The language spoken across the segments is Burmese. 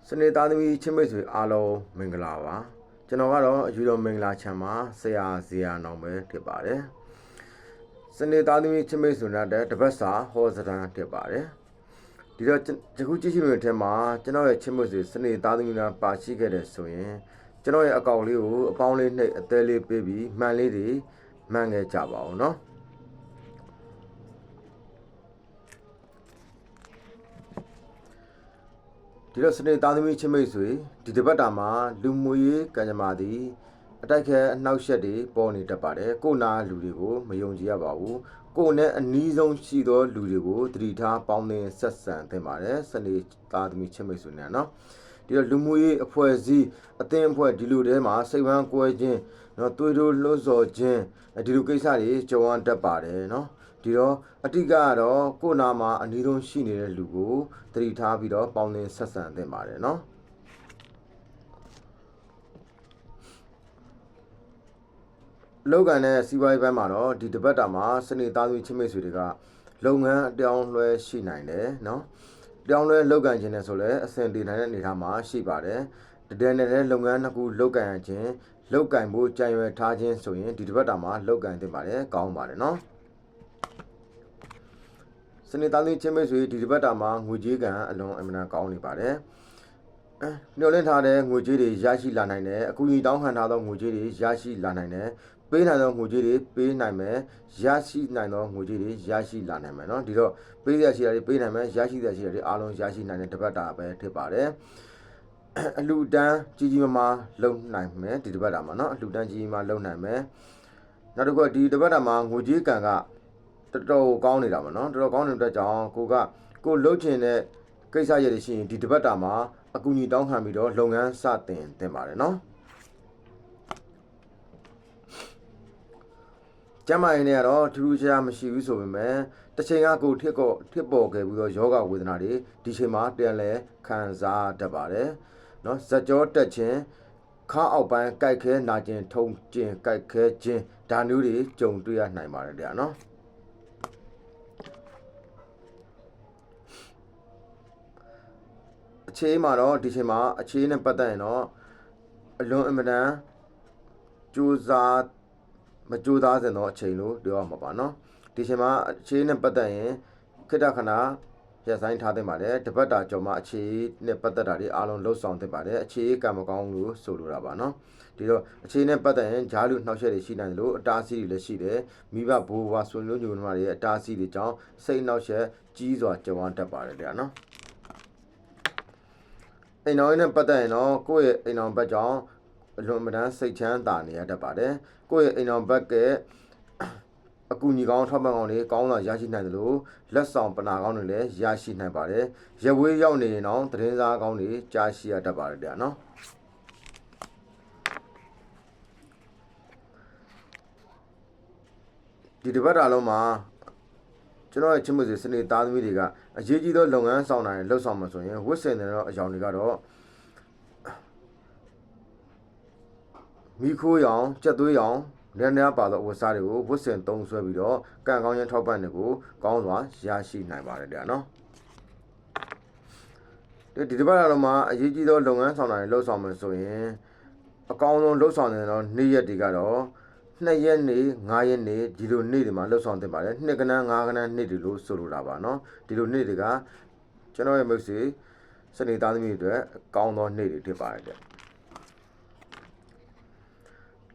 စနေသားသမီးချင်းမိတ်ဆွေအားလုံးမင်္ဂလာပါကျွန်တော်ကတော့အယူတော်မင်္ဂလာချမ်းမှာဆရာဇေယျနောင်ပဲဖြစ်ပါတယ်စနေသားသမီးချင်းမိတ်ဆွေများတဲ့တပတ်စာဟောစတန်ဖြစ်ပါတယ်ဒီတော့ယခုကြည့်ရှုနေတဲ့ထဲမှာကျွန်တော်ရဲ့ချင်းမိတ်ဆွေစနေသားသမီးများပါရှိခဲ့တဲ့ဆိုရင်ကျွန်တော်ရဲ့အကောင့်လေးကိုအပေါင်းလေးနှိပ်အသေးလေးပေးပြီးမှန်လေးတွေမှန်ခဲ့ကြပါအောင်နော်ဒီတော့စနေသားသမီးချင်းမိတ်ဆွေဒီတပတ်တာမှာလူမှုရေးကံကြမ္မာသည်အတိုက်ခဲအနှောက်အယှက်တွေပေါ်နေတတ်ပါတယ်ကိုနာလူတွေကိုမယုံကြည်ရပါဘူးကိုနဲ့အနီးဆုံးရှိသောလူတွေကိုတတိထားပေါင်းသင်းဆက်ဆံသင့်ပါတယ်စနေသားသမီးချင်းမိတ်ဆွေနဲ့နော်ဒီတော့လူမှုရေးအဖွဲ့အစည်းအသင်းအဖွဲ့ဒီလိုတဲမှာစိတ်ဝမ်းကွဲခြင်းနော်သွေးတိုးလှုပ်ဆော်ခြင်းဒီလိုကိစ္စတွေကြုံရတတ်ပါတယ်နော်ဒီတော့အတိကတော့ကိုနာမှာအနီးဆုံးရှိနေတဲ့လူကိုတတိထားပြီးတော့ပေါင်းသင်းဆက်ဆံသင့်ပါတယ်နော်လောက်ကန်တဲ့စီးပွားရေးဘက်မှာတော့ဒီတပတ်တာမှာစနေသားသမီးချင်းမိတ်ဆွေတွေကလုပ်ငန်းအပြောင်းလဲရှိနိုင်တယ်နော်ပြောင်းလဲလောက်ကန်ခြင်းနဲ့ဆိုလဲအဆင်ပြေနိုင်တဲ့အနေအထားမှာရှိပါတယ်တကယ်နဲ့လုပ်ငန်းတစ်ခုလောက်ကန်ရခြင်းလောက်ကန်ဖို့ကြံရွယ်ထားခြင်းဆိုရင်ဒီတပတ်တာမှာလောက်ကန်သင့်ပါတယ်ကောင်းပါတယ်နော်စနေသားသမီးချင်းမိတ်ဆွေဒီတပတ်တာမှာငွေကြေးကံအလွန်အမှန်ကောင်းနေပါတယ်ညှို့လင့်ထားတဲ့ငွေကြေးတွေရရှိလာနိုင်တယ်အကူအညီတောင်းခံထားသောငွေကြေးတွေရရှိလာနိုင်တယ်ပေးနိုင်သောငွေကြေးတွေပေးနိုင်မယ်ရရှိနိုင်သောငွေကြေးတွေရရှိလာနိုင်မယ်เนาะဒီတော့ပေးရရှိတာတွေပေးနိုင်မယ်ရရှိရရှိတာတွေအားလုံးရရှိနိုင်တဲ့တပတ်တာပဲဖြစ်ပါတယ်အလှူဒန်းကြီးကြီးမားမားလုပ်နိုင်မယ်ဒီတပတ်တာမှာเนาะအလှူဒန်းကြီးကြီးမားလုပ်နိုင်မယ်နောက်တစ်ခုဒီတပတ်တာမှာငွေကြေးကံကတော်တော်ကောင်းနေတာပါเนาะတော်တော်ကောင်းနေတဲ့ကြောင့်ကိုလှုပ်ချင်တဲ့ကိစ္စရည်ရှိရင်ဒီတပတ်တာမှာအကူအညီတောင်းခံပြီးတော့လုပ်ငန်းစတင်ပါတယ်เนาะကျမရင်းနဲ့ကတော့ထူးထူးခြားမရှိဘူးဆိုပေမဲ့တစ်ချိန်ကကိုထစ်ပေါ်ခဲ့ပြီးတော့ယောဂဝေဒနာတွေဒီချိန်မှာပြန်လဲခံစားတတ်ပါတယ်เนาะဇက်ကြောတက်ခြင်းခါအောက်ပိုင်းကြိုက်ခဲနာကျင်ထုံကျင်ကြိုက်ခဲခြင်းဒါမျိုးတွေကြုံတွေ့ရနိုင်ပါတယ်ဗျာเนาะအခြေမှာတော့ဒီချိန်မှာအခြေနဲ့ပတ်သက်ရင်တော့အလွန်အမတန်ကြိုးစားမကြိုးစားစင်တော့အချိန်လို့ပြောရမှာပါเนาะဒီချိန်မှာအခြေနဲ့ပတ်သက်ရင်ခိတ္တခဏရပ်ဆိုင်ထားသင့်ပါတယ်တပတ်တာကြော်မှအခြေနဲ့ပတ်သက်တာတွေအားလုံးလှုပ်ဆောင်သင့်ပါတယ်အခြေကံမကောင်းလို့ဆိုလိုတာပါเนาะဒီတော့အခြေနဲ့ပတ်သက်ရင်ဂျားလူနှောက်ရက်တွေရှိနိုင်တယ်လို့အတားအဆီးတွေလည်းရှိတယ်မိဘဘိုးဘွားဆွေမျိုးညိုတွေရဲ့အတားအဆီးတွေကြောင့်စိတ်နှောက်ရက်ကြီးစွာကြုံရတတ်ပါတယ်ဗျာเนาะအိမ်တော်နဲ့ပတ်သက်ရင်တော့ကိုယ့်ရဲ့အိမ်တော်ဘက်ကြောင့်အလွန်မတန်းစိတ်ချမ်းသာနေရတတ်ပါတယ်ကိုယ့်ရဲ့အိမ်တော်ဘက်ကအကူအညီကောင်းထောက်ပံ့ကောင်းတွေကောင်းစွာရရှိနိုင်တယ်လို့လက်ဆောင်ပနာကောင်းတွေလည်းရရှိနိုင်ပါတယ်ရဝေးရောက်နေရင်တော့သတင်းစားကောင်းတွေကြားရှိရတတ်ပါတယ်ဗျာနော်ဒီတပတ်တာလုံးမှာကျွန်တော်ရဲ့ချစ်မှုစီစနေသားသမီးတွေကအရေးကြီးသောလုပ်ငန်းဆောင်တာတွေလှုပ်ဆောင်မှာဆိုရင်ဝစ်စင်တဲ့အကြောင်းတွေကတော့မိခိုးရောင်ကြက်သွေးရောင်လည်းပါသောဝတ်စားတွေကိုဝတ်ဆင်သုံးဆွဲပြီးတော့ကံကောင်းခြင်းထောက်ပံ့တွေကိုကောင်းစွာရရှိနိုင်ပါတယ်ဗျာနော်ဒီတပတ်တော်မှာအရေးကြီးသောလုပ်ငန်းဆောင်တာတွေလှုပ်ဆောင်မယ်ဆိုရင်အကောင်းဆုံးလှုပ်ဆောင်တဲ့နေ့ရက်တွေကတော့2ရက်နေ့5ရက်နေ့ဒီလိုနေ့တွေမှာလှုပ်ဆောင်တင်ပါတယ်2ကနန်း5ကနန်းနေ့တွေလို့ဆိုလိုတာပါနော်ဒီလိုနေ့တွေကကျွန်တော်ရဲ့မိတ်ဆွေစနေသားသမီးတွေအတွက်ကောင်းသောနေ့တွေဖြစ်ပါတယ်ဗျ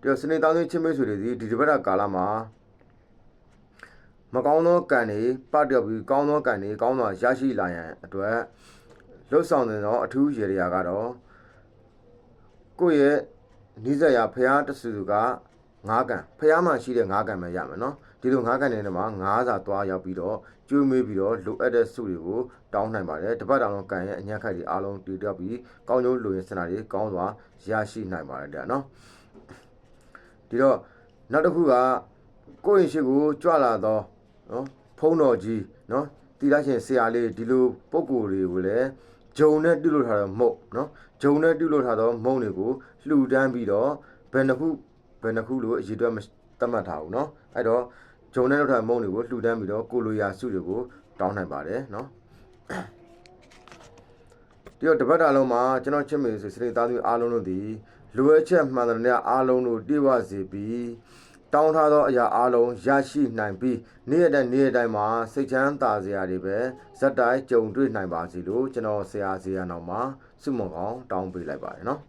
ဒီစနေသားသမီးချင်းမိတ်ဆွေတွေဒီတပတ်တာကာလမှာမကောင်းသောကံတွေပတ်ပြောက်ပြီးကောင်းသောကံတွေကောင်းစွာရရှိလာရန်အတွက်လှုပ်ဆောင်တဲ့တော့အထူးရေရာကတော့ကိုယ့်ရဲ့နိစ္စရာဖျားတဆူက9ကံဖျားမှရှိတဲ့9ကံပဲရမယ်နော်ဒီလို9ကံတွေထဲမှာ9စာသွားရောက်ပြီးတော့ကျွေးမေးပြီးတော့လိုအပ်တဲ့စုတွေကိုတောင်းနိုင်ပါတယ်တပတ်တောင်ကံရဲ့အညံ့ခိုက်တွေအားလုံးတည်တောက်ပြီးကောင်းကျိုးလိုရင်စနာတွေကောင်းစွာရရှိနိုင်ပါတယ်တဲ့နော်ဒီတော့နောက်တစ်ခုကကိုယ့်ရင်ရှိကိုကြွလာတော့နော်ဖုံးတော်ကြီးနော်တီလာရှင်ဆရာလေးဒီလိုပုံကိုယ်တွေကိုလည်းဂျုံနဲ့ပြုတ်လို့ထားတော့မုတ်နော်ဂျုံနဲ့ပြုတ်လို့ထားတော့မုံတွေကိုလှူဒန်းပြီးတော့ဘယ်နှခုလို့အရေးအတွက်သတ်မှတ်ထားဘူးနော်အဲ့တော့ဂျုံနဲ့လောက်ထားမုံတွေကိုလှူဒန်းပြီးတော့ကိုလိုရာစုတွေကိုတောင်းနိုင်ပါတယ်နော် ဒီတော့တပတ်တာလုံးမှာကျွန်တော်ချစ်မေဆိုစနေသားသူအားလုံးတို့သည်လိုအပ်ချက်မှန်တဲ့အားလုံးတို့ပြည့်ဝစေပြီးတောင်းထားသောအရာအားလုံးရရှိနိုင်ပြီးနေ့ရက်တိုင်းမှာစိတ်ချမ်းသာစရာတွေပဲဇက်တိုင်းကြုံတွေ့နိုင်ပါစေလို့ကျွန်တော်ဆရာနာမှာဆုမွန်ကောင်းတောင်းပေးလိုက်ပါတယ်နော်